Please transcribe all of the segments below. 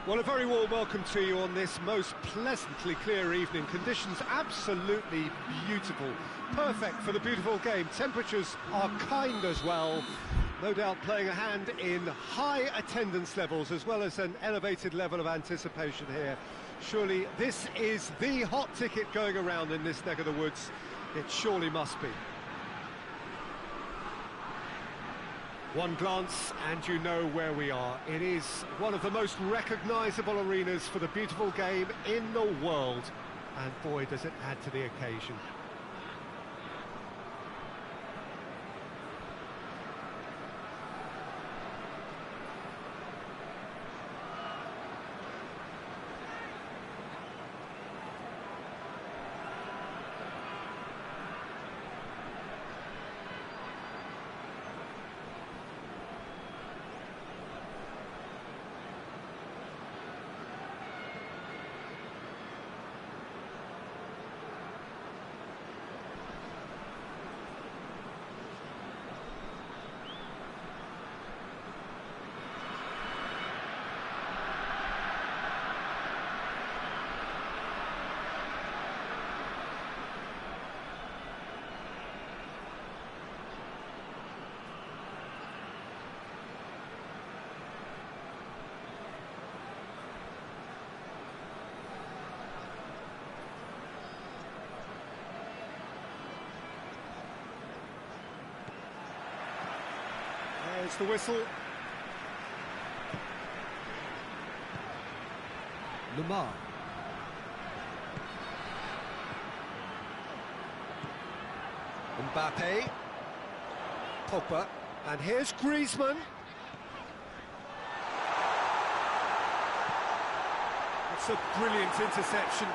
Well, a very warm welcome to you on this most pleasantly clear evening. Conditions absolutely beautiful. Perfect for the beautiful game. Temperatures are kind as well. No doubt playing a hand in high attendance levels as well as an elevated level of anticipation here. Surely this is the hot ticket going around in this neck of the woods. It surely must be. One glance and you know where we are. It is one of the most recognisable arenas for the beautiful game in the world. And boy, does it add to the occasion. There's the whistle. Lamar. Mbappe. Pogba. And here's Griezmann. It's a brilliant interception.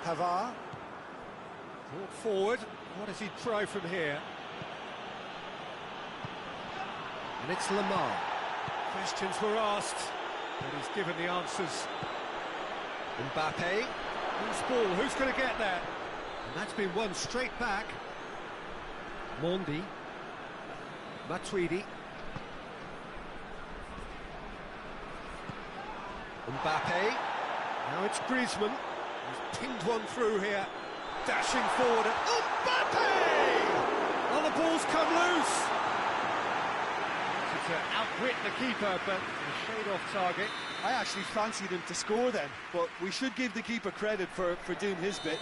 Pavard. Brought forward. What does he try from here? And it's Lamar. Questions were asked, but he's given the answers. Mbappe. Who's ball? Who's going to get there? And that's been won straight back. Mondi. Matuidi. Mbappe. Now it's Griezmann. He's pinged one through here. Dashing forward. Mbappe! Oh, the ball's come loose. To outwit the keeper, but a shade off target. I actually fancied him to score then, but we should give the keeper credit for doing his bit.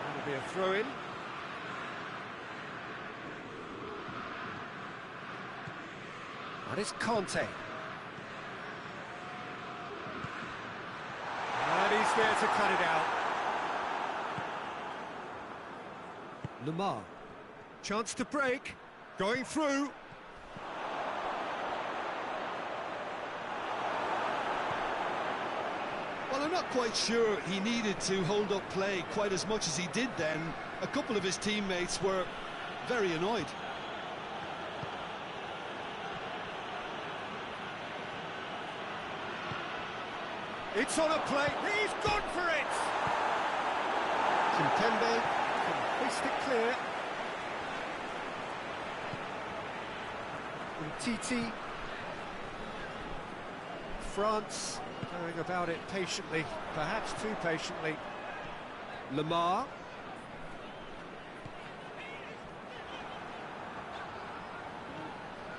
That'll be a throw-in. And it's Conte. And he's there to cut it out. Lamar, chance to break, going through. Well, I'm not quite sure he needed to hold up play quite as much as he did then. A couple of his teammates were very annoyed. It's on a plate, he's gone for it! Kimpembe. Hoist it clear. Titi. France going about it patiently, perhaps too patiently. Lamar.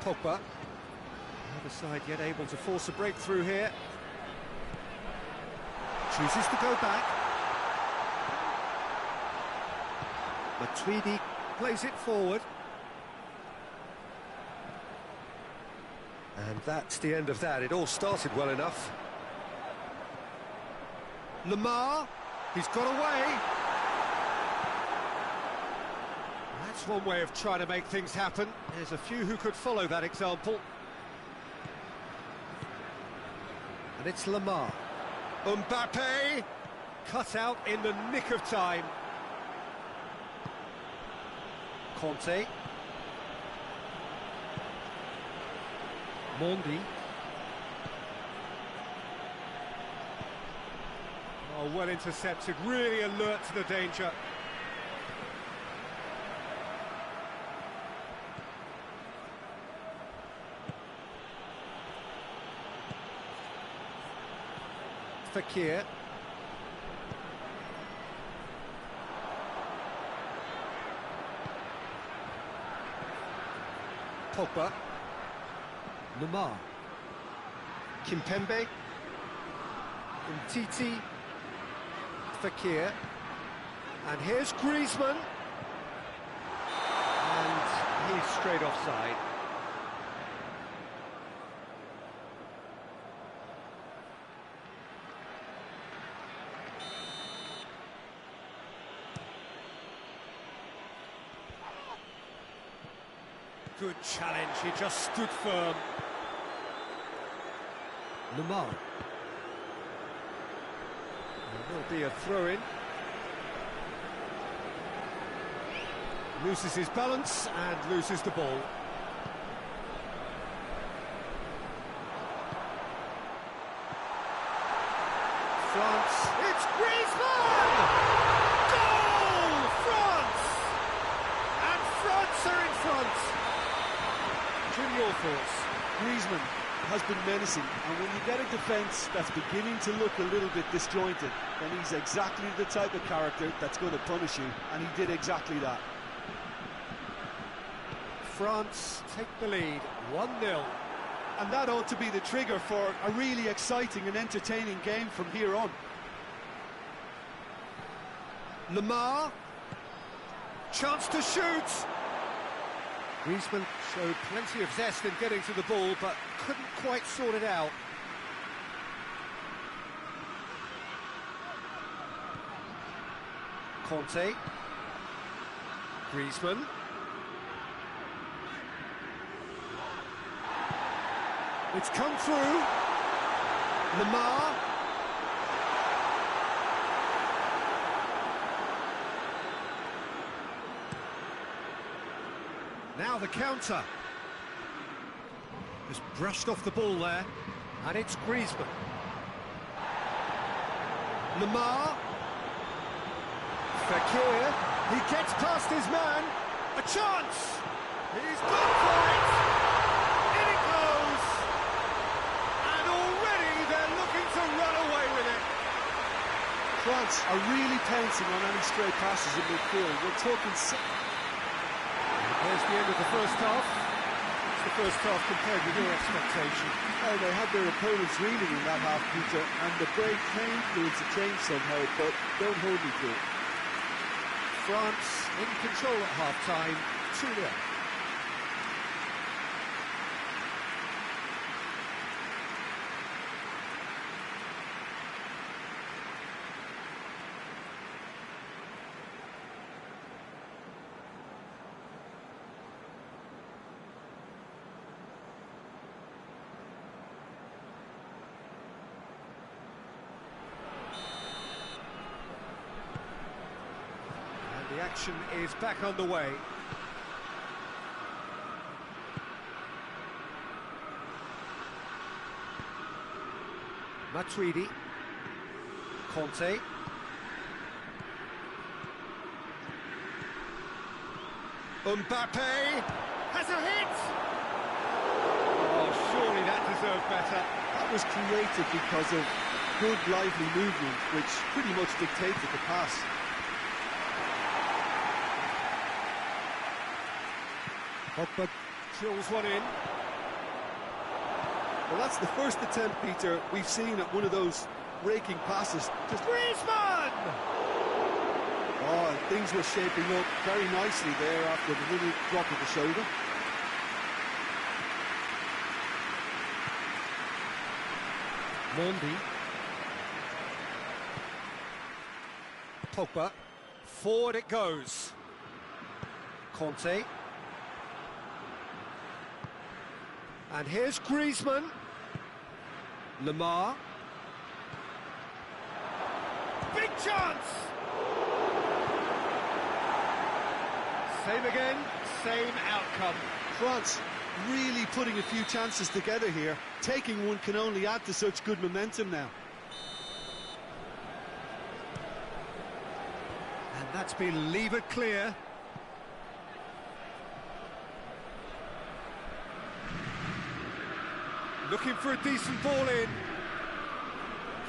Pogba. The other side yet able to force a breakthrough here. Chooses to go back. Matuidi plays it forward. And that's the end of that. It all started well enough. Lamar, he's got away. That's one way of trying to make things happen. There's a few who could follow that example. And it's Lamar. Mbappe, cut out in the nick of time. Conte. Mondi. Oh, well intercepted, really alert to the danger. Fekir. Pogba. Lamar. Kimpembe. Umtiti. Fekir. And here's Griezmann. And he's straight offside. Good challenge, he just stood firm. Lamar. There will be a throw-in. Loses his balance and loses the ball. France, it's Griezmann! Goal! France! And France are in front. Jim, your thoughts? Griezmann has been menacing, and when you get a defence that's beginning to look a little bit disjointed, then he's exactly the type of character that's going to punish you, and he did exactly that. France take the lead, 1-0. And that ought to be the trigger for a really exciting and entertaining game from here on. Lamar. Chance to shoot. Griezmann showed plenty of zest in getting to the ball, but couldn't quite sort it out. Conte. Griezmann. It's come through. Lamar. Now the counter. Just brushed off the ball there. And it's Griezmann. Lamar. Fekir. He gets past his man. A chance. He's gone for it. In it goes. And already they're looking to run away with it. France are really pouncing on any stray passes in midfield. We're talking... There's the end of the first half. It's the first half compared with your expectation. Well, they had their opponents reeling in that half, Peter, and the break came through to change somehow, but don't hold me to it. France in control at half-time, 2-0. The action is back underway. Matuidi. Conte. Mbappe has a hit! Oh, surely that deserved better. That was created because of good, lively movement, which pretty much dictated the pass. Pogba drills one in. Well, that's the first attempt, Peter, we've seen at one of those raking passes. Just Griezmann! Oh, things were shaping up very nicely there after the little drop of the shoulder. Mondi. Pogba. Forward it goes. Conte. And here's Griezmann. Lamar. Big chance! Same again, same outcome. France really putting a few chances together here. Taking one can only add to such good momentum now. And that's been levered clear. Looking for a decent ball in.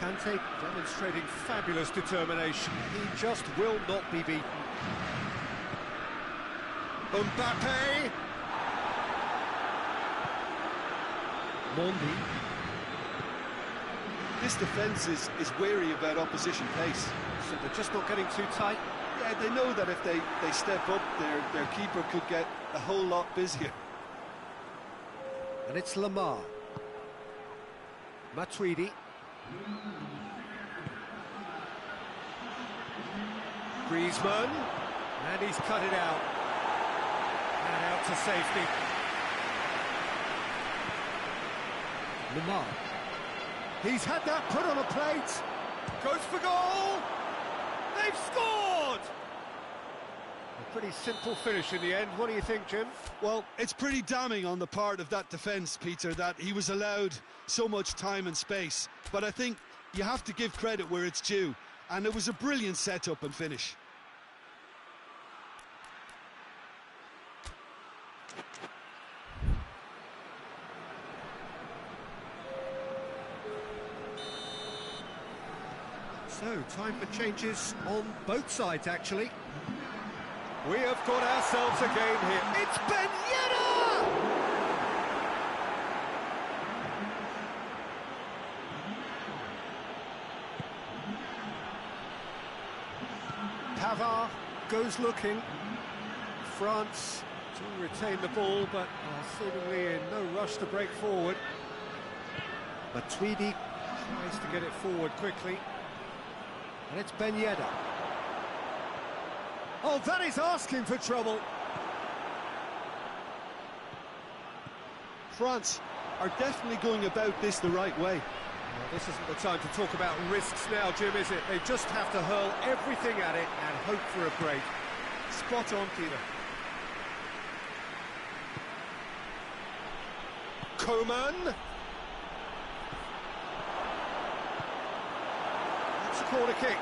Kante demonstrating fabulous determination. He just will not be beaten. Mbappe. Mondi. This defence is wary about opposition pace. So they're just not getting too tight. Yeah, they know that if they step up, their keeper could get a whole lot busier. And it's Lamar. Matuidi. Griezmann. And he's cut it out. And out to safety. Lamar. He's had that put on a plate. Goes for goal. They've scored! A pretty simple finish in the end. What do you think, Jim? Well, it's pretty damning on the part of that defence, Peter, that he was allowed so much time and space. But I think you have to give credit where it's due. And it was a brilliant setup and finish. So, time for changes on both sides, actually. We have got ourselves a game here. It's Ben Yedder! Pavard goes looking. France to retain the ball, but are seemingly in no rush to break forward. Matuidi tries to get it forward quickly. And it's Ben Yedder. Oh, that is asking for trouble. France are definitely going about this the right way. Well, this isn't the time to talk about risks now, Jim, is it? They just have to hurl everything at it and hope for a break. Spot on, Peter. Coman. It's a corner kick.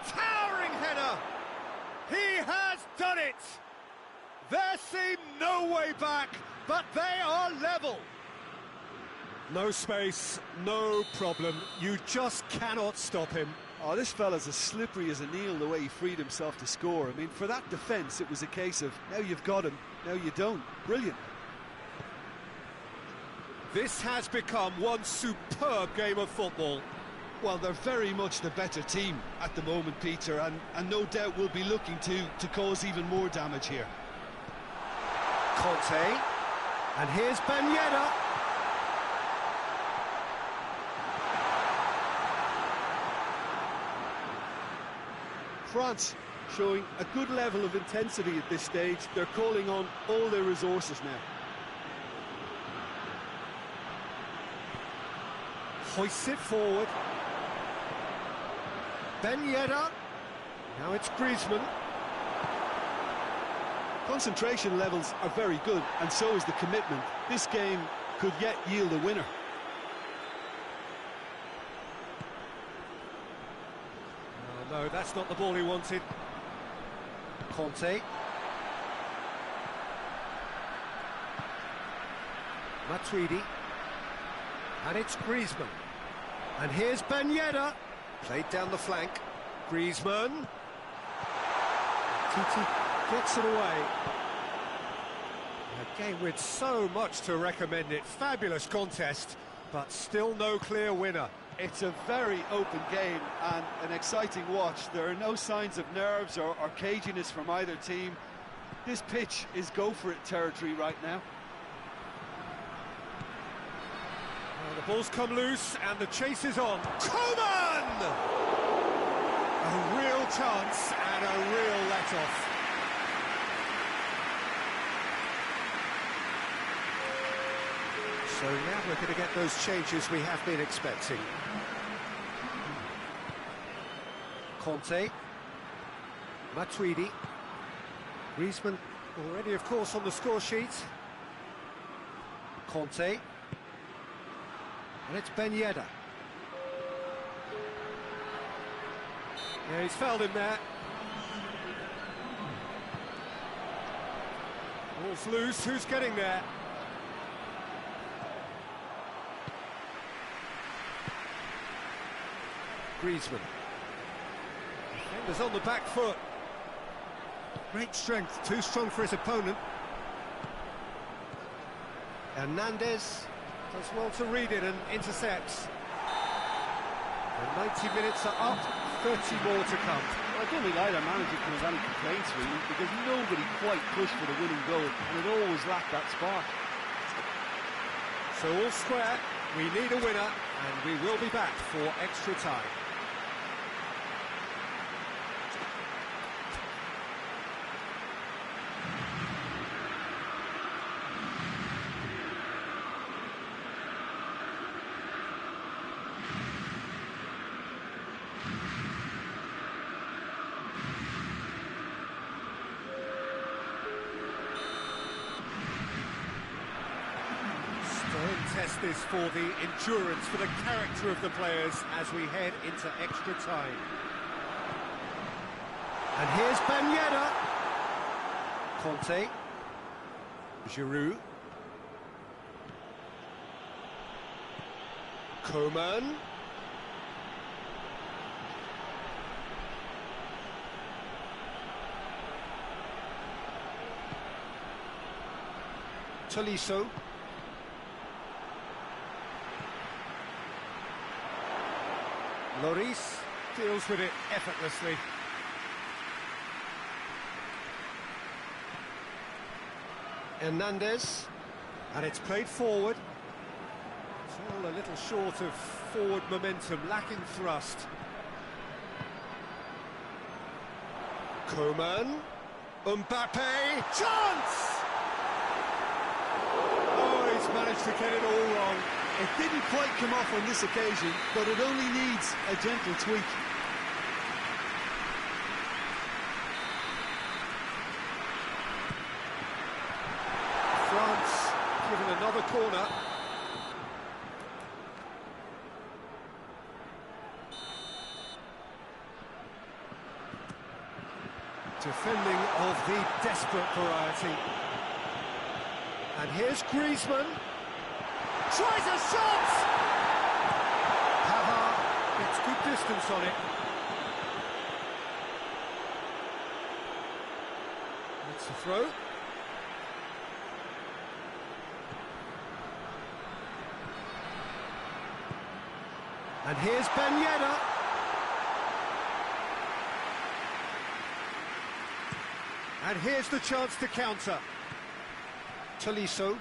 Towering header. He has done it. There seemed no way back, but they are level. No space, no problem. You just cannot stop him. Oh, this fella's as slippery as a needle the way he freed himself to score. I mean, for that defence, it was a case of, now you've got him, now you don't. Brilliant. This has become one superb game of football. Well, they're very much the better team at the moment, Peter, and no doubt will be looking to cause even more damage here. Conte. And here's Ben Yedder. France showing a good level of intensity at this stage. They're calling on all their resources now. Hoists it forward. Ben Yedder. Now it's Griezmann. Concentration levels are very good, and so is the commitment. This game could yet yield a winner. Oh, no, that's not the ball he wanted. Conte. Matuidi. And it's Griezmann. And here's Ben Yedder. Played down the flank. Griezmann. Titi gets it away. A game with so much to recommend it. Fabulous contest, but still no clear winner. It's a very open game and an exciting watch. There are no signs of nerves or caginess from either team. This pitch is go-for-it territory right now. Well, the ball's come loose and the chase is on. Coman! A real chance and a real let-off. So now we're going to get those changes we have been expecting. Conte. Matuidi. Griezmann already, of course, on the score sheet. Conte. And it's Ben Yedder. Yeah, he's fouled him there. Ball's loose, who's getting there? Griezmann. Defenders on the back foot. Great strength, too strong for his opponent. Hernandez does well to read it and intercepts. The 90 minutes are up, 30 more to come. I don't think either manager can have any complaints really, because nobody quite pushed for the winning goal, and it always lacked that spark. So all square, we need a winner, and we will be back for extra time. Test this for the endurance, for the character of the players as we head into extra time. And here's Ben Yedder. Conte. Giroud. Coman. Tolisso. Lloris deals with it effortlessly. Hernandez, and it's played forward. It's all a little short of forward momentum, lacking thrust. Coman, Mbappe, chance! Oh, he's managed to get it all wrong. It didn't quite come off on this occasion, but it only needs a gentle tweak. France given another corner. Defending of the desperate variety. And here's Griezmann. Tries a shot! Pavard gets good distance on it. It's the throw. And here's Ben Yedder. And here's the chance to counter. Tolisso.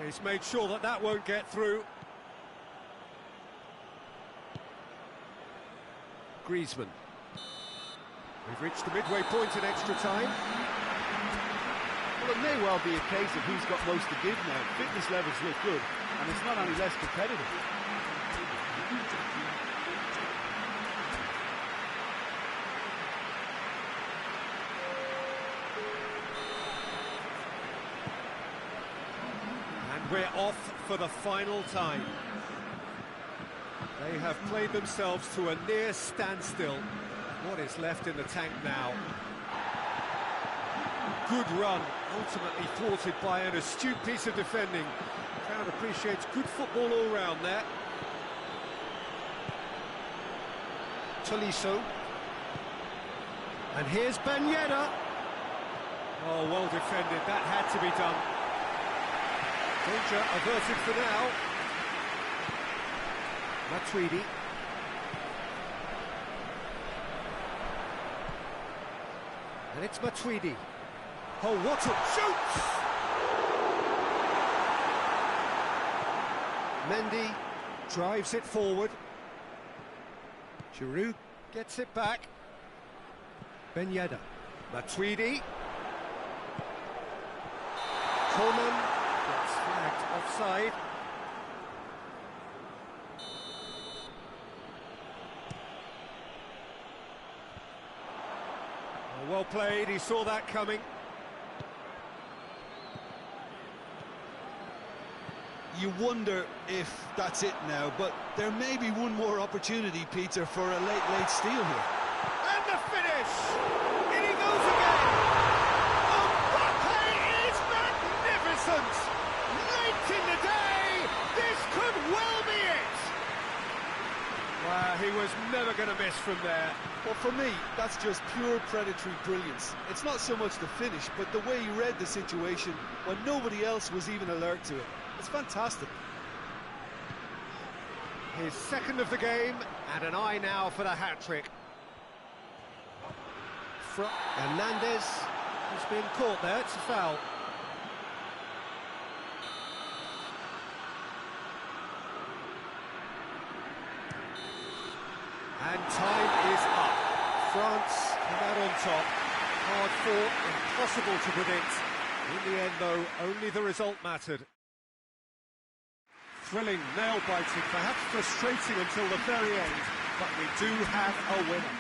He's made sure that that won't get through. Griezmann. We've reached the midway point in extra time. Well, it may well be a case of who's got most to give now. Fitness levels look good, and it's not any less competitive. We're off for the final time. They have played themselves to a near standstill. What is left in the tank now? Good run, ultimately thwarted by an astute piece of defending. The crowd appreciates good football all round there. Tolisso. And here's Ben Yedder. Oh, well defended, that had to be done. Danger averted for now. Matuidi. And it's Matuidi. Oh, what a shoot! Mendy drives it forward. Giroud gets it back. Ben Yedder. Matuidi. Coman gets flagged offside. Oh, well played, he saw that coming. You wonder if that's it now, but there may be one more opportunity, Peter, for a late steal here. And the finish! In he goes again! was never going to miss from there. Well, for me, that's just pure predatory brilliance. It's not so much the finish, but the way he read the situation when nobody else was even alert to it. It's fantastic. His second of the game, and an eye now for the hat-trick. Hernandez has been caught there, it's a foul. And time is up. France come out on top. Hard fought, impossible to predict. In the end, though, only the result mattered. Thrilling, nail-biting, perhaps frustrating until the very end, but we do have a winner.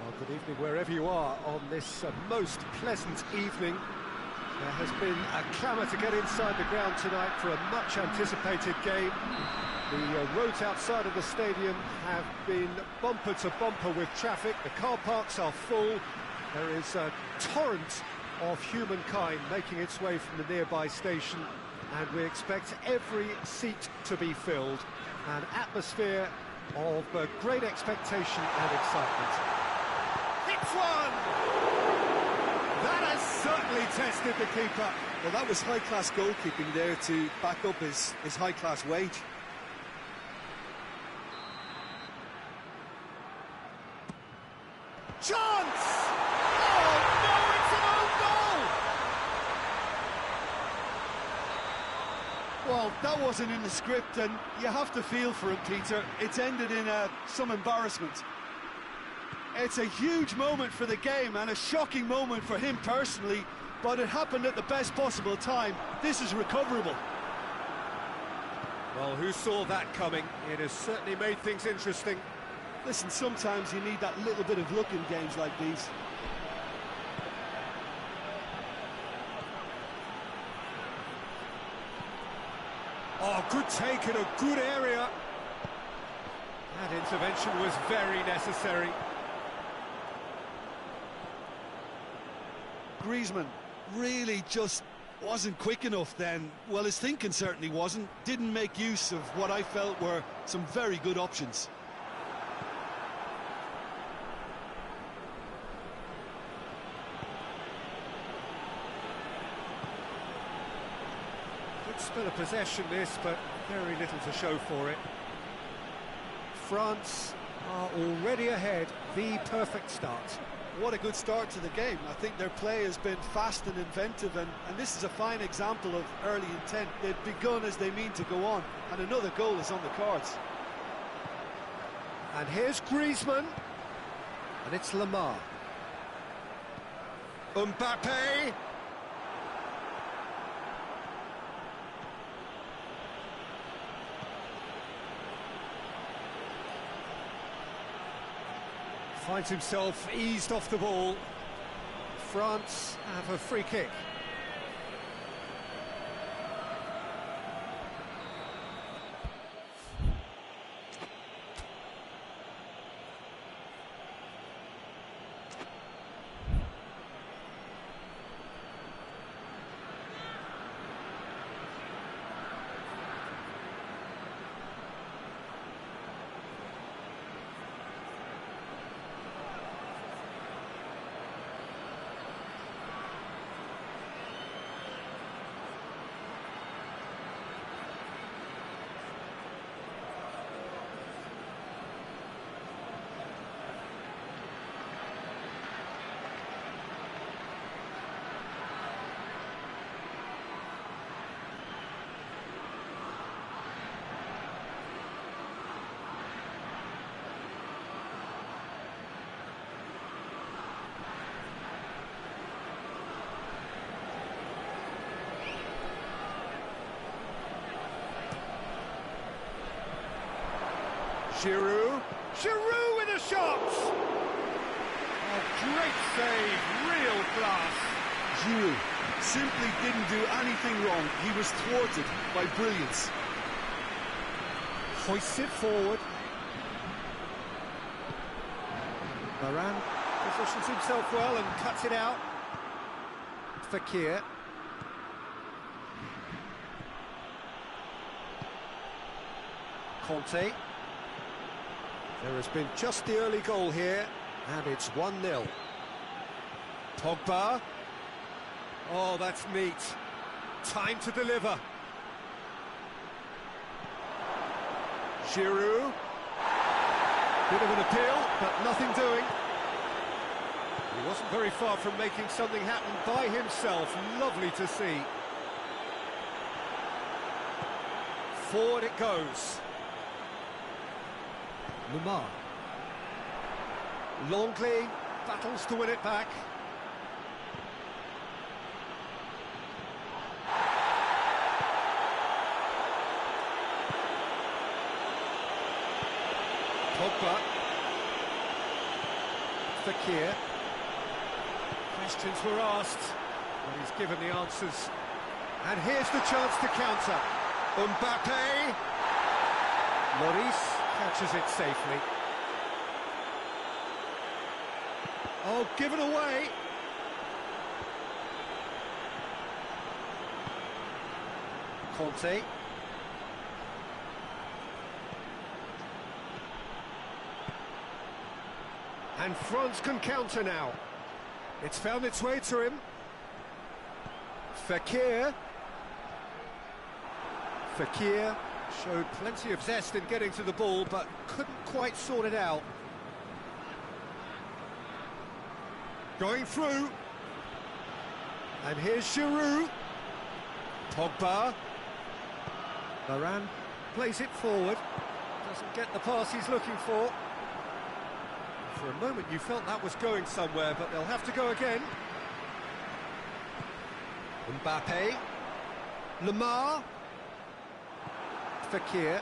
Well, good evening wherever you are on this most pleasant evening. There has been a clamour to get inside the ground tonight for a much anticipated game. The roads outside of the stadium have been bumper to bumper with traffic. The car parks are full. There is a torrent of humankind making its way from the nearby station, and we expect every seat to be filled. An atmosphere of great expectation and excitement. Hits one! That has certainly tested the keeper. Well, that was high-class goalkeeping there to back up his high-class wage. Chance! Oh, no, it's an own goal! Well, that wasn't in the script, and you have to feel for him, Peter. It's ended in some embarrassment. It's a huge moment for the game and a shocking moment for him personally, but it happened at the best possible time. This is recoverable. Well, who saw that coming? It has certainly made things interesting. Listen, sometimes you need that little bit of luck in games like these. Oh, good take in a good area. That intervention was very necessary. Griezmann really just wasn't quick enough then. Well, his thinking certainly wasn't. Didn't make use of what I felt were some very good options. Good spell of possession this, but very little to show for it. France are already ahead, the perfect start. What a good start to the game. I think their play has been fast and inventive, and this is a fine example of early intent. They've begun as they mean to go on, and another goal is on the cards. And here's Griezmann, and it's Lamar. Mbappe. Finds himself eased off the ball. France have a free kick. Giroud with a shot! A great save, real class. Giroud simply didn't do anything wrong. He was thwarted by brilliance. Hoists it forward. Varane positions himself well and cuts it out. Fekir. Conte. There has been just the early goal here, and it's 1-0. Pogba. Oh, that's neat. Time to deliver. Giroud. Bit of an appeal, but nothing doing. He wasn't very far from making something happen by himself. Lovely to see. Forward it goes. Lamar. Longley battles to win it back. Pogba. Fekir. Questions were asked, but he's given the answers. And here's the chance to counter. Mbappe. Lloris catches it safely. Oh, given away. Conte. And France can counter now. It's found its way to him. Fekir. Fekir showed plenty of zest in getting to the ball, but couldn't quite sort it out. Going through. And here's Giroud. Pogba. Varane plays it forward. Doesn't get the pass he's looking for. For a moment you felt that was going somewhere, but they'll have to go again. Mbappe. Lamar. Fekir.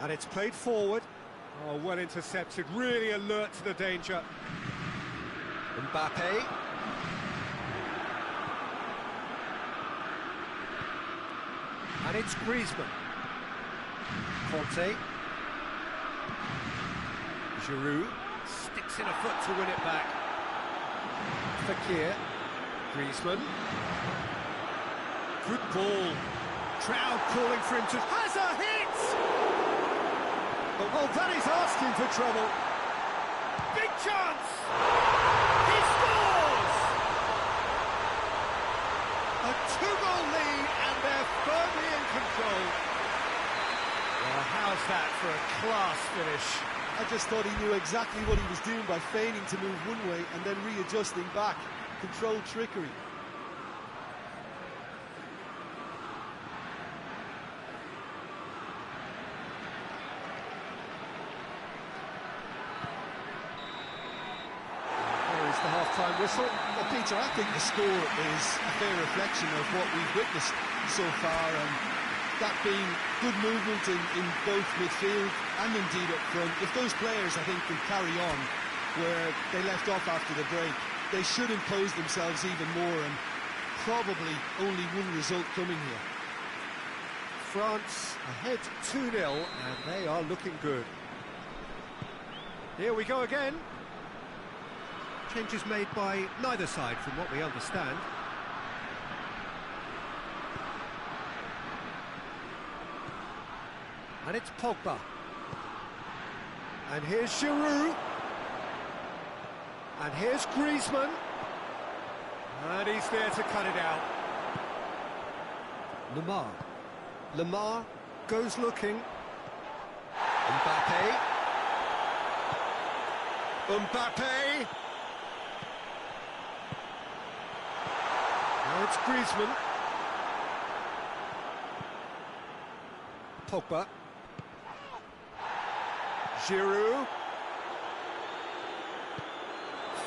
And it's played forward. Oh, well intercepted, really alert to the danger. Mbappe. And it's Griezmann. Conte. Giroud sticks in a foot to win it back. Fekir. Griezmann. Good ball. Crowd calling for him to... Has a hit! Oh, that is asking for trouble. Big chance! He scores! A two-goal lead, and they're firmly in control. Well, how's that for a class finish? I just thought he knew exactly what he was doing by feigning to move one way and then readjusting back. Controlled trickery. There's the half-time whistle. Well, Peter, I think the score is a fair reflection of what we've witnessed so far, and that being good movement in both midfield and indeed up front. If those players, I think, can carry on where they left off after the break, they should impose themselves even more, and probably only one result coming here. France ahead 2-0, and they are looking good. Here we go again. Changes made by neither side, from what we understand. And it's Pogba. And here's Giroud. And here's Griezmann. And he's there to cut it out. Lemar goes looking. Mbappe. Now it's Griezmann. Pogba. Giroud.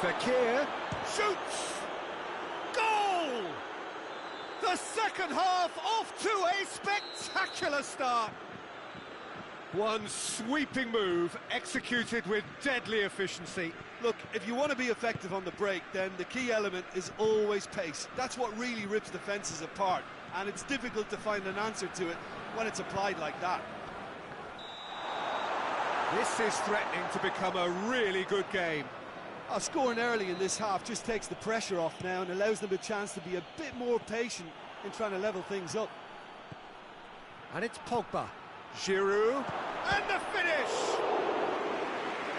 Fekir shoots! Goal! The second half off to a spectacular start. One sweeping move executed with deadly efficiency. Look, if you want to be effective on the break, then the key element is always pace. That's what really rips defences apart, and it's difficult to find an answer to it when it's applied like that. This is threatening to become a really good game. Scoring early in this half just takes the pressure off now and allows them a chance to be a bit more patient in trying to level things up. And it's Pogba. Giroud. And the finish!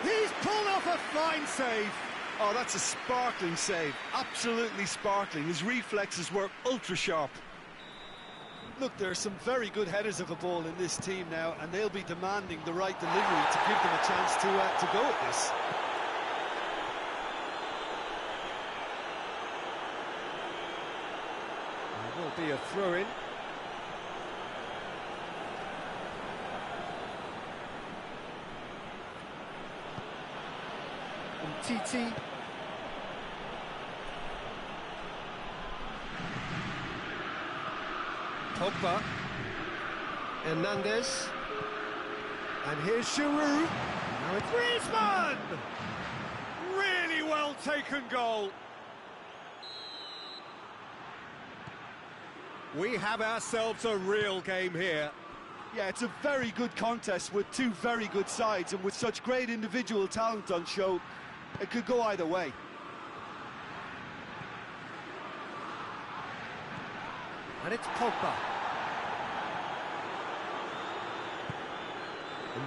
He's pulled off a fine save. Oh, that's a sparkling save. Absolutely sparkling. His reflexes were ultra-sharp. Look, there are some very good headers of a ball in this team now, and they'll be demanding the right delivery to give them a chance to go at this. There will be a throw-in. Titi. Pogba. Hernandez. And here's Giroud. Now it's Griezmann! Really well taken goal. We have ourselves a real game here. Yeah, it's a very good contest with two very good sides, and with such great individual talent on show, it could go either way. And it's Pogba.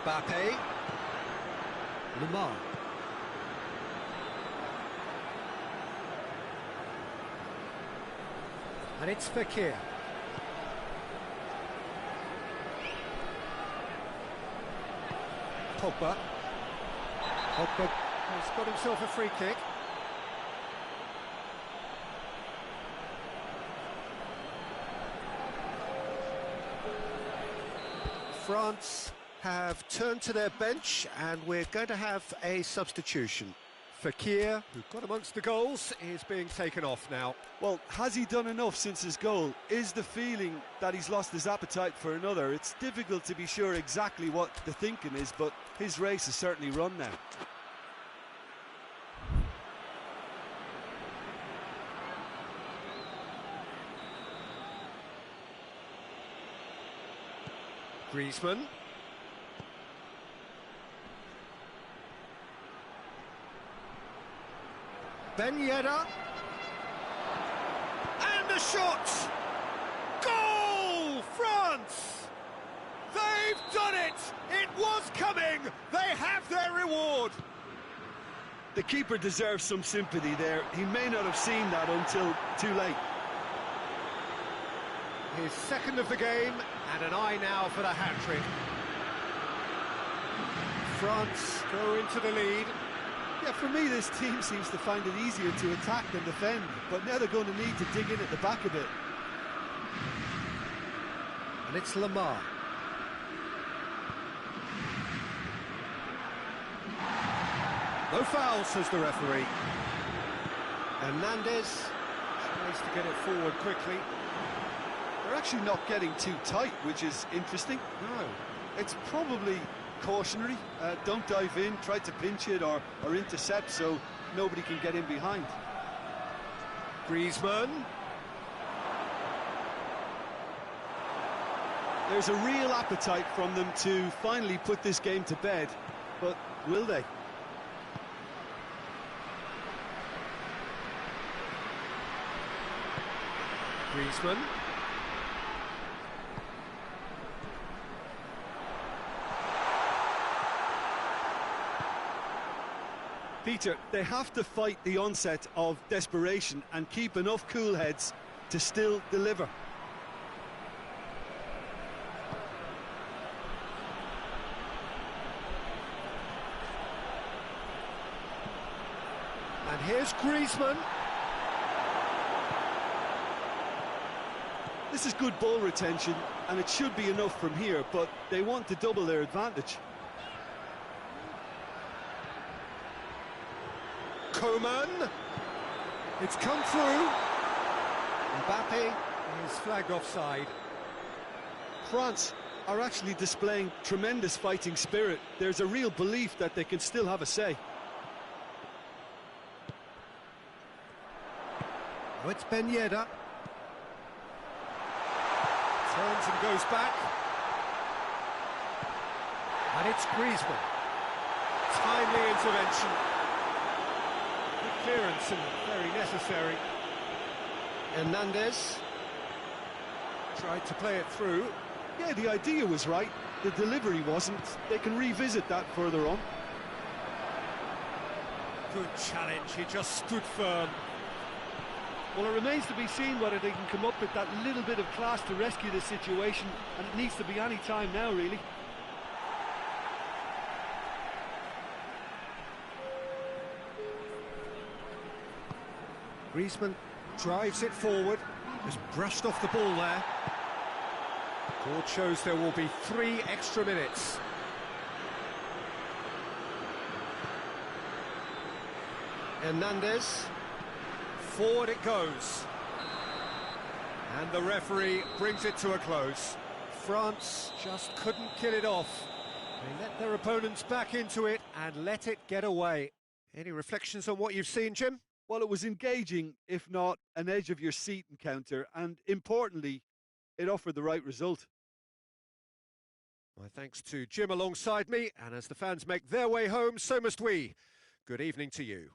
Mbappe. Lemar. And it's Fekir. Pogba. Pogba has got himself a free kick. France have turned to their bench, and we're going to have a substitution. Fekir, who got amongst the goals, is being taken off now. Well, has he done enough since his goal? Is the feeling that he's lost his appetite for another? It's difficult to be sure exactly what the thinking is, but his race is certainly run now. Griezmann. Ben Yedder. a shot! Goal! France! They've done it! It was coming! They have their reward! The keeper deserves some sympathy there. He may not have seen that until too late. His second of the game, and an eye now for the hat-trick. France go into the lead. Yeah, for me, this team seems to find it easier to attack than defend, but now they're going to need to dig in at the back a bit. And it's Lamar. No foul, says the referee. Hernandez tries to get it forward quickly. They're actually not getting too tight, which is interesting. No. It's probably cautionary. Don't dive in, try to pinch it or intercept so nobody can get in behind. Griezmann. There's a real appetite from them to finally put this game to bed, but will they? Griezmann. Peter, they have to fight the onset of desperation and keep enough cool heads to still deliver. And here's Griezmann. This is good ball retention, and it should be enough from here, but they want to double their advantage. Coman. It's come through. Mbappe is flagged offside. France are actually displaying tremendous fighting spirit. There's a real belief that they can still have a say. Oh, it's Ben Yedder. Turns and goes back. And it's Griezmann. Timely intervention. Good clearance and very necessary. Hernandez tried to play it through. Yeah, the idea was right. The delivery wasn't. They can revisit that further on. Good challenge. He just stood firm. Well, it remains to be seen whether they can come up with that little bit of class to rescue the situation, and it needs to be any time now, really. Griezmann drives it forward, has brushed off the ball there. Court shows there will be 3 extra minutes. Hernandez, forward it goes. And the referee brings it to a close. France just couldn't kill it off. They let their opponents back into it and let it get away. Any reflections on what you've seen, Jim? Well, it was engaging, if not an edge-of-your-seat encounter, and importantly, it offered the right result. My thanks to Jim alongside me, and as the fans make their way home, so must we. Good evening to you.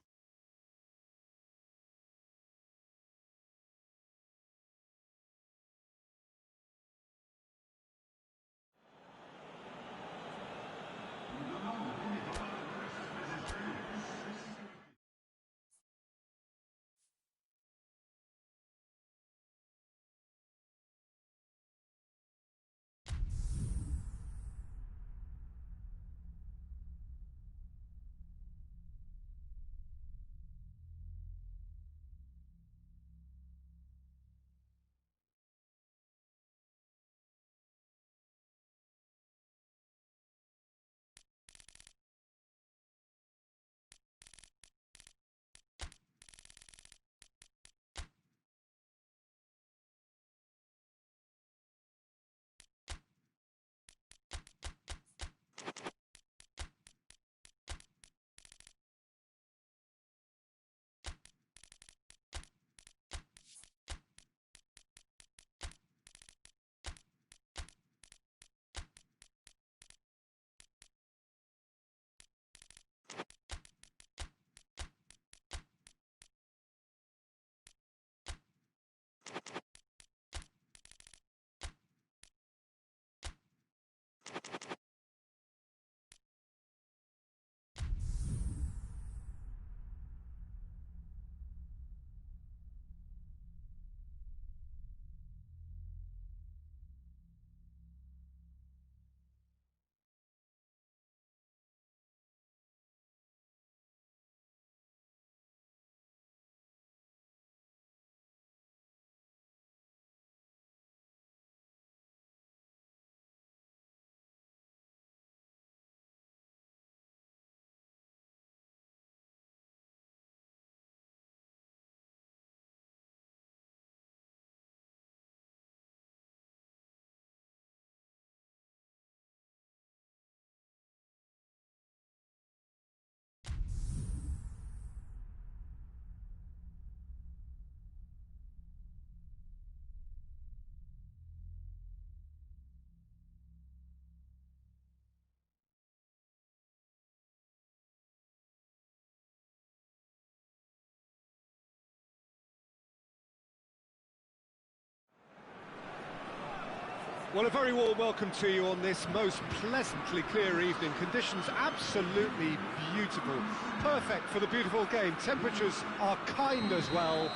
Well, a very warm welcome to you on this most pleasantly clear evening. Conditions absolutely beautiful. Perfect for the beautiful game. Temperatures are kind as well.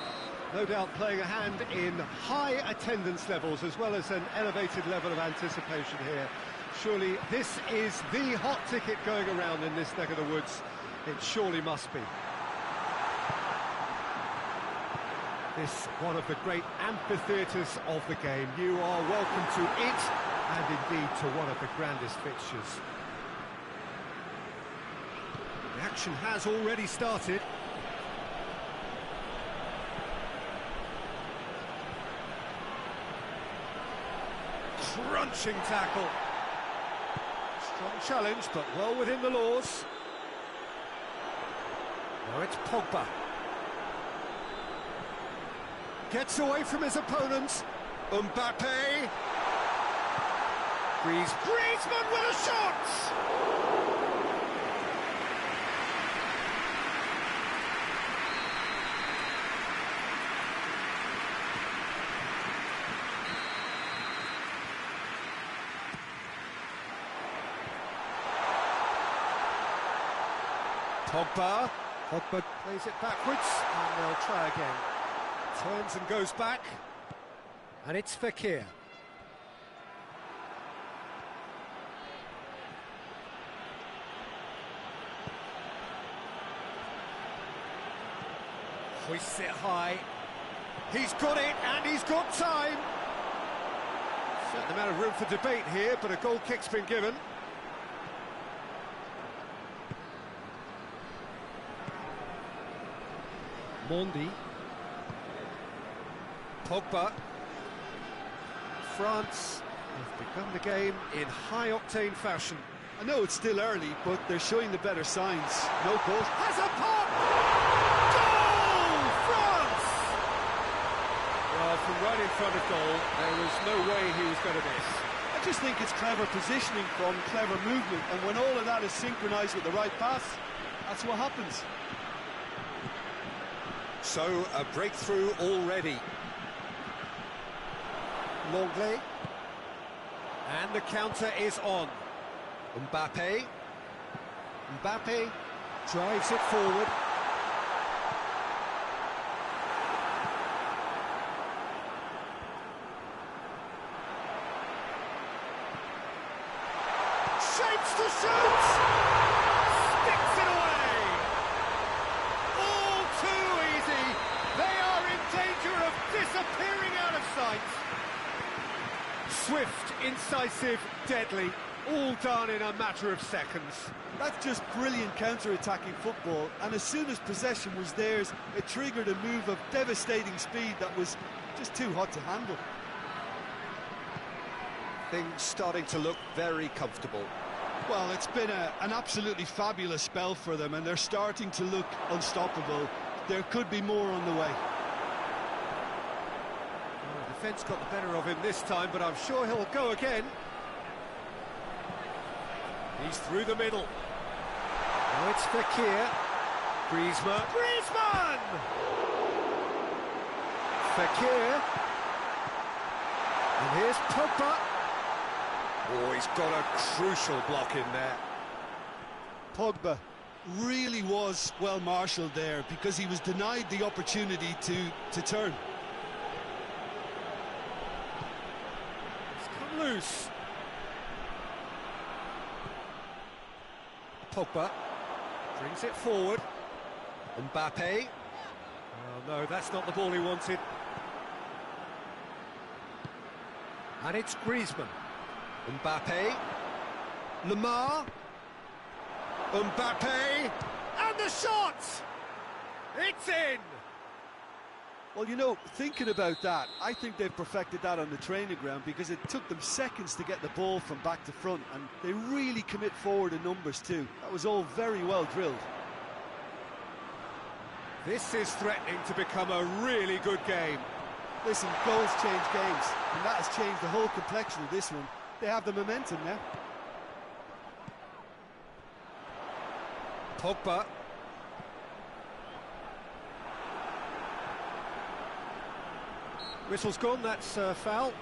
No doubt playing a hand in high attendance levels as well as an elevated level of anticipation here. Surely this is the hot ticket going around in this neck of the woods. It surely must be. This one of the great amphitheatres of the game. You are welcome to it, and indeed to one of the grandest fixtures. The action has already started. Crunching tackle. Strong challenge, but well within the laws. Now it's Pogba. Gets away from his opponents. Mbappe. Griezmann with a shot! Pogba plays it backwards, and they'll try again. Turns and goes back, and it's Fekir. Hoists it high. He's got it, and he's got time. Certain amount of room for debate here, but a goal kick's been given. Mondi. Pogba. France have begun the game in high-octane fashion. I know it's still early, but they're showing the better signs. No goal. Has a pop! Goal! France! Well, from right in front of goal, there was no way he was going to miss. I just think it's clever positioning from clever movement, and when all of that is synchronised with the right pass, that's what happens. So, a breakthrough already. Longley. And the counter is on. Mbappe drives it forward. Shapes to shoot! Sticks it away! All too easy. They are in danger of disappearing out of sight. Swift, incisive, deadly, all done in a matter of seconds. That's just brilliant counter-attacking football, and as soon as possession was theirs, it triggered a move of devastating speed that was just too hot to handle. Things starting to look very comfortable. Well, it's been an absolutely fabulous spell for them, and they're starting to look unstoppable. There could be more on the way. Defence got the better of him this time, but I'm sure he'll go again. He's through the middle. Now it's Fekir. Griezmann. Fekir. And here's Pogba. Oh, he's got a crucial block in there. Pogba really was well marshalled there because he was denied the opportunity to turn. Loose. Pogba brings it forward. Mbappe. Oh no, that's not the ball he wanted. And it's Griezmann. Mbappe. Lemar. Mbappe. And the shot! It's in! Well, you know, thinking about that, I think they've perfected that on the training ground because it took them seconds to get the ball from back to front, and they really commit forward in numbers too. That was all very well drilled. This is threatening to become a really good game. Listen, goals change games, and that has changed the whole complexion of this one. They have the momentum now. Pogba. Whistle's gone, that's foul.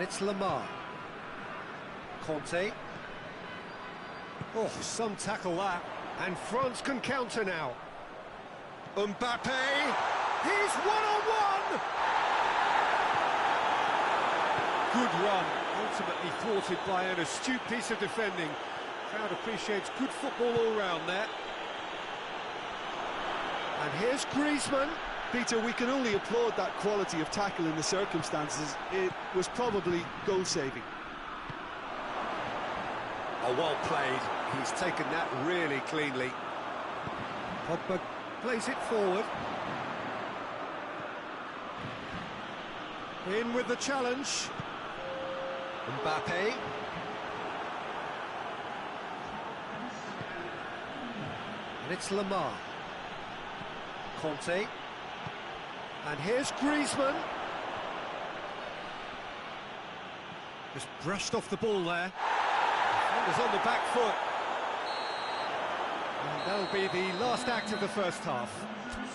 And it's Lamar. Conte. Oh, some tackle that. And France can counter now. Mbappe. He's one-on-one! Good run. Ultimately thwarted by an astute piece of defending. Crowd appreciates good football all round there. And here's Griezmann. Peter, we can only applaud that quality of tackle in the circumstances. It was probably goal-saving. Oh, well played. He's taken that really cleanly. Pogba plays it forward. In with the challenge. Mbappe. And it's Lamar. Conte. And here's Griezmann. Just brushed off the ball there. Defender's on the back foot. And that'll be the last act of the first half.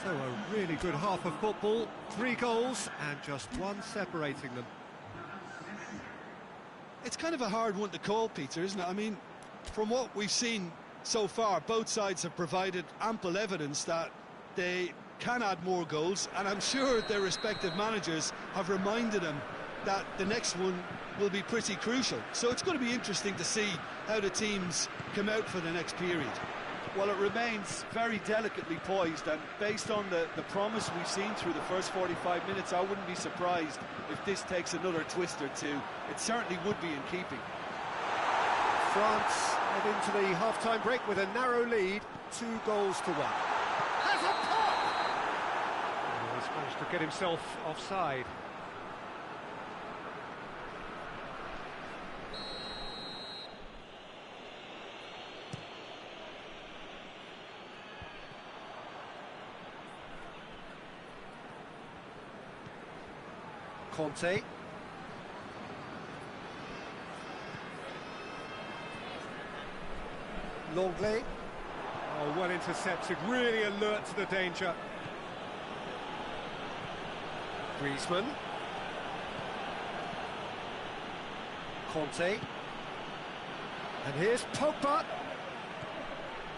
So a really good half of football. 3 goals and just one separating them. It's kind of a hard one to call, Peter, isn't it? I mean, from what we've seen so far, both sides have provided ample evidence that they can add more goals, and I'm sure their respective managers have reminded them that the next one will be pretty crucial. So it's going to be interesting to see how the teams come out for the next period. Well, it remains very delicately poised, and based on the promise we've seen through the first 45 minutes, I wouldn't be surprised if this takes another twist or two. It certainly would be in keeping. France head into the half-time break with a narrow lead, 2 goals to 1. Has a pop! Oh, he's managed to get himself offside. Conte. Longley. Oh, well intercepted, really alert to the danger. Griezmann. Conte. And here's Pogba.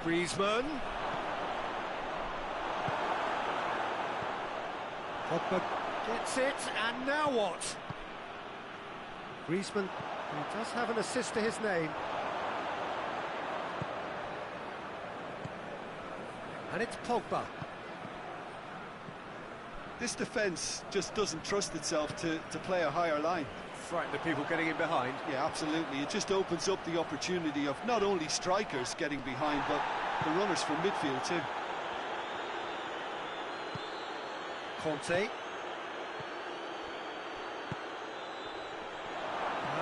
Griezmann. Pogba gets it, and now what? Griezmann, who does have an assist to his name. And it's Pogba. This defence just doesn't trust itself to play a higher line. Frighten the people getting in behind. Yeah, absolutely. It just opens up the opportunity of not only strikers getting behind, but the runners from midfield too. Conte.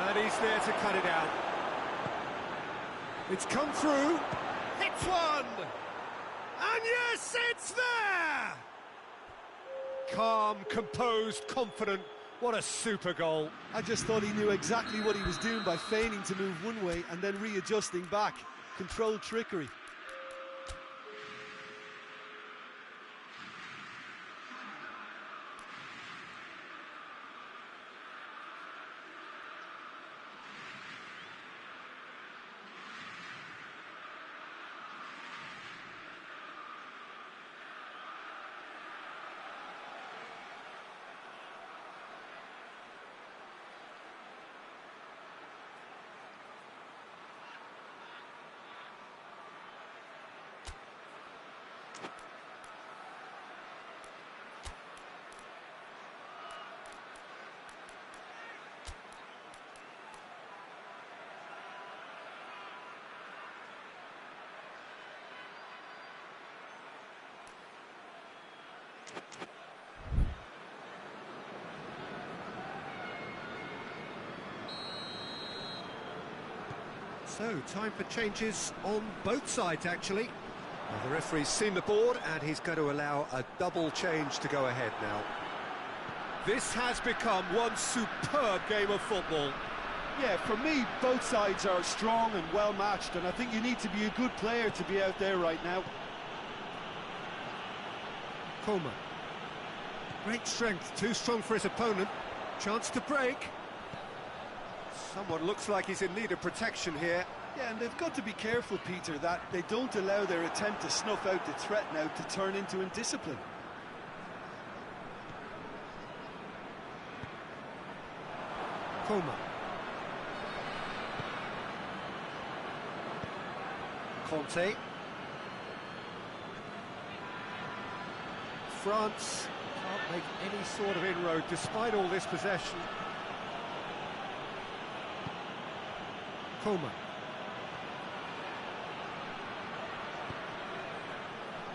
And he's there to cut it out. It's come through. It's one! And yes, it's there! Calm, composed, confident. What a super goal. I just thought he knew exactly what he was doing by feigning to move one way and then readjusting back. Controlled trickery. So, time for changes on both sides, actually. Well, the referee's seen the board, and he's going to allow a double change to go ahead now. This has become one superb game of football. Yeah, for me, both sides are strong and well-matched, and I think you need to be a good player to be out there right now. Coleman. Great strength, too strong for his opponent. Chance to break. Someone looks like he's in need of protection here. Yeah, and they've got to be careful, Peter, that they don't allow their attempt to snuff out the threat now to turn into indiscipline. Coleman. Conte. France can't make any sort of inroad despite all this possession. Coleman.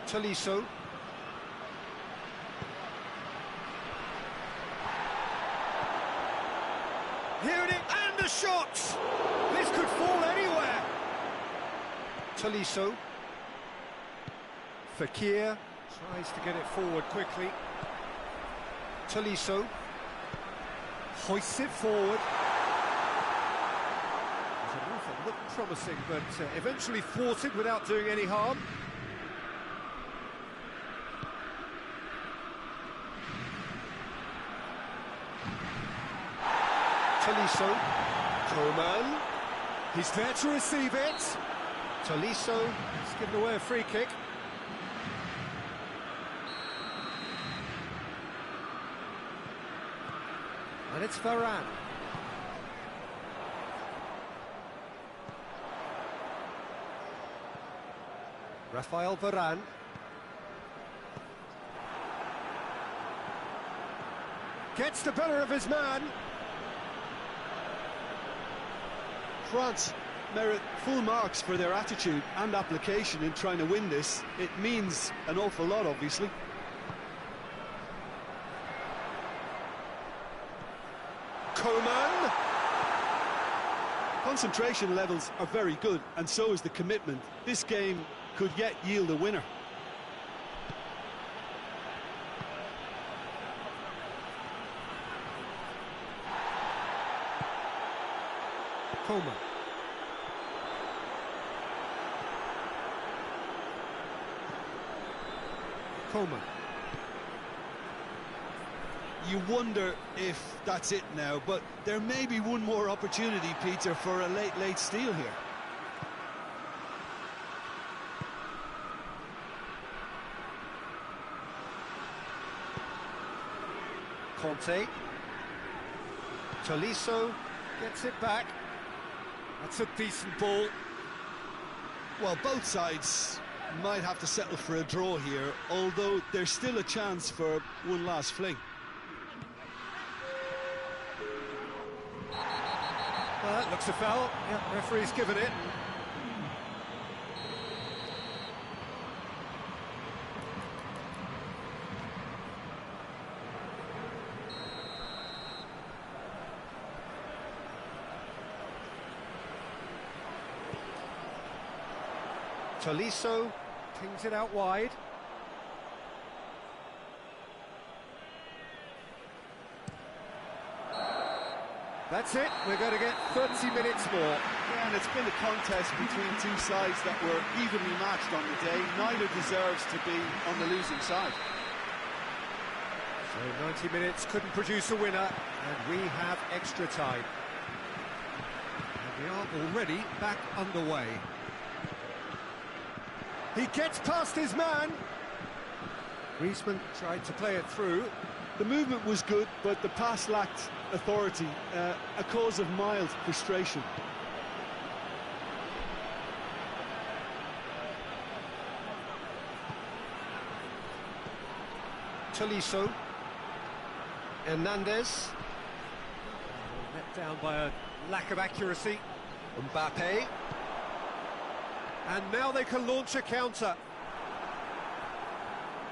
Tolisso. Here it is, and the shot! This could fall anywhere. Tolisso. Fekir tries to get it forward quickly. Tolisso hoists it forward. It often looked promising, but eventually thwarted without doing any harm. Tolisso. Coman. He's there to receive it. Tolisso has given away a free kick. And it's Varane. Rafael Varane. Gets the better of his man. France merit full marks for their attitude and application in trying to win this. It means an awful lot, obviously. Coman. Concentration levels are very good, and so is the commitment. This game could yet yield a winner. Coman. Coman. You wonder if that's it now, but there may be one more opportunity, Peter, for a late steal here. Conte. Tolisso gets it back. That's a decent ball. Well, both sides might have to settle for a draw here, although there's still a chance for one last fling. Well, that looks a foul. Yeah, referee's given it. Tolisso pings it out wide. That's it, we're going to get 30 minutes more. Yeah, and it's been a contest between two sides that were evenly matched on the day. Neither deserves to be on the losing side. So 90 minutes couldn't produce a winner, and we have extra time. And we are already back underway. He gets past his man. Griezmann tried to play it through. The movement was good, but the pass lacked authority, a cause of mild frustration. Tolisso. Hernandez. Let down by a lack of accuracy. Mbappe. And now they can launch a counter.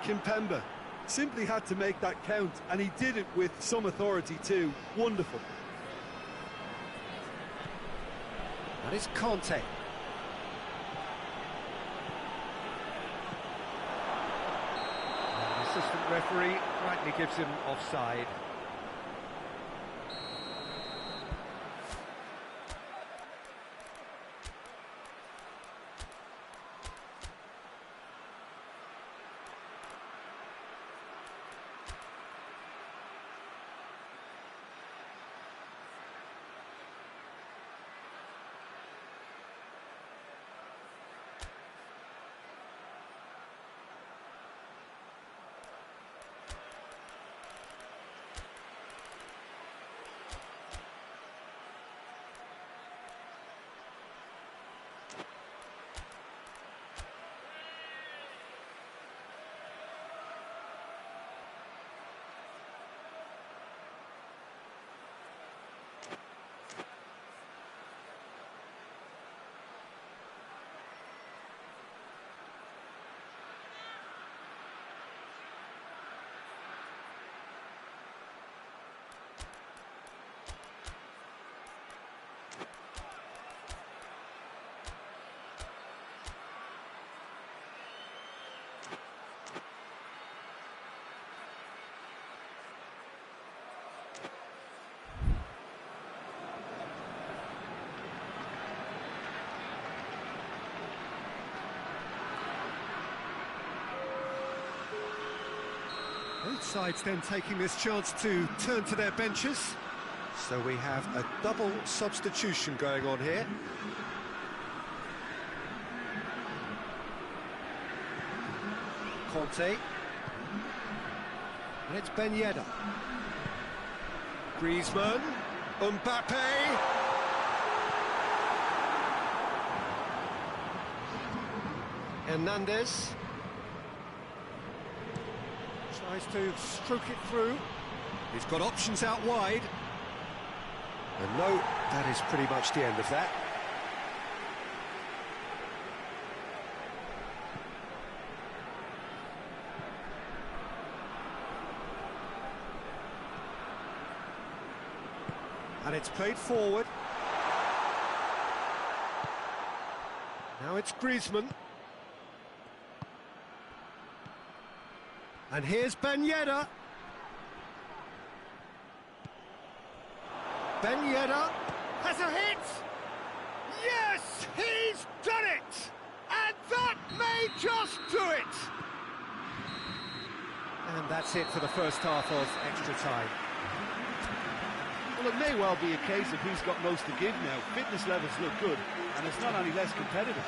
Kimpembe simply had to make that count, and he did it with some authority too. Wonderful. That is Conte. And the assistant referee rightly gives him offside. Both sides then taking this chance to turn to their benches. So we have a double substitution going on here. Conte. And it's Ben Yedder. Griezmann. Mbappe. Hernandez. Tries to stroke it through. He's got options out wide. And no, that is pretty much the end of that. And it's played forward. Now it's Griezmann. And here's Ben Yedder. Ben Yedder has a hit! Yes, he's done it! And that may just do it! And that's it for the first half of extra time. Well, it may well be a case of who's got most to give now. Fitness levels look good, and it's not any less competitive.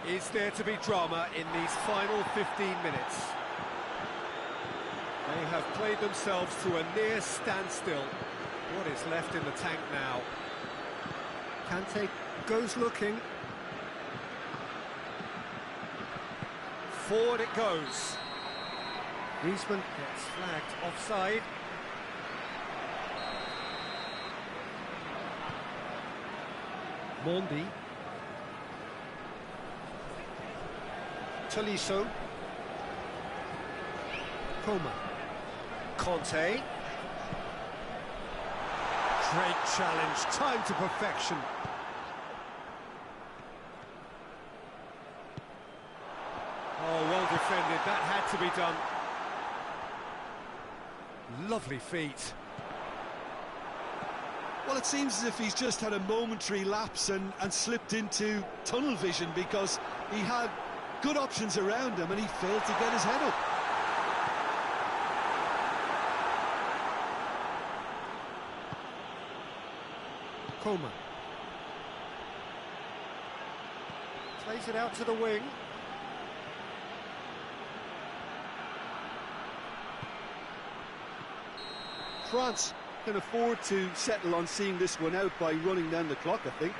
Is there to be drama in these final 15 minutes? They have played themselves to a near standstill. What is left in the tank now? Kante goes looking. Forward it goes. Griezmann gets flagged offside. Mondi. Tolisso. Coman. Conte. Great challenge, time to perfection. Oh, well defended, that had to be done. Lovely feet. Well, it seems as if he's just had a momentary lapse and slipped into tunnel vision, because he had good options around him and he failed to get his head up. Coman. Plays it out to the wing. France can afford to settle on seeing this one out by running down the clock, I think.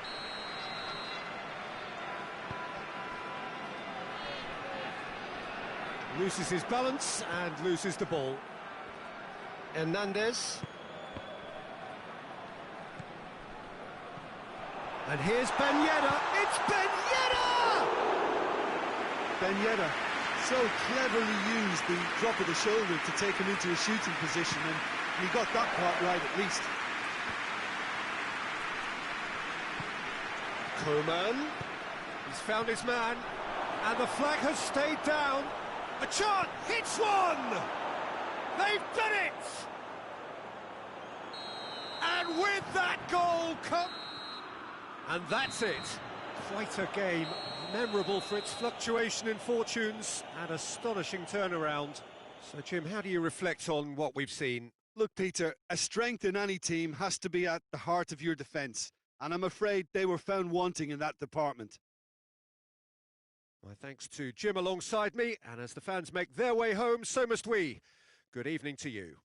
Loses his balance and loses the ball. Hernandez. And here's Ben Yedder. It's Ben Yedder! Ben Yedder so cleverly used the drop of the shoulder to take him into a shooting position, and he got that part right at least. Coman. He's found his man. And the flag has stayed down. A chance, hits one! They've done it! And with that goal come... And that's it. Quite a game, memorable for its fluctuation in fortunes and astonishing turnaround. So, Jim, how do you reflect on what we've seen? Look, Peter, a strength in any team has to be at the heart of your defence, and I'm afraid they were found wanting in that department. My thanks to Jim alongside me, and as the fans make their way home, so must we. Good evening to you.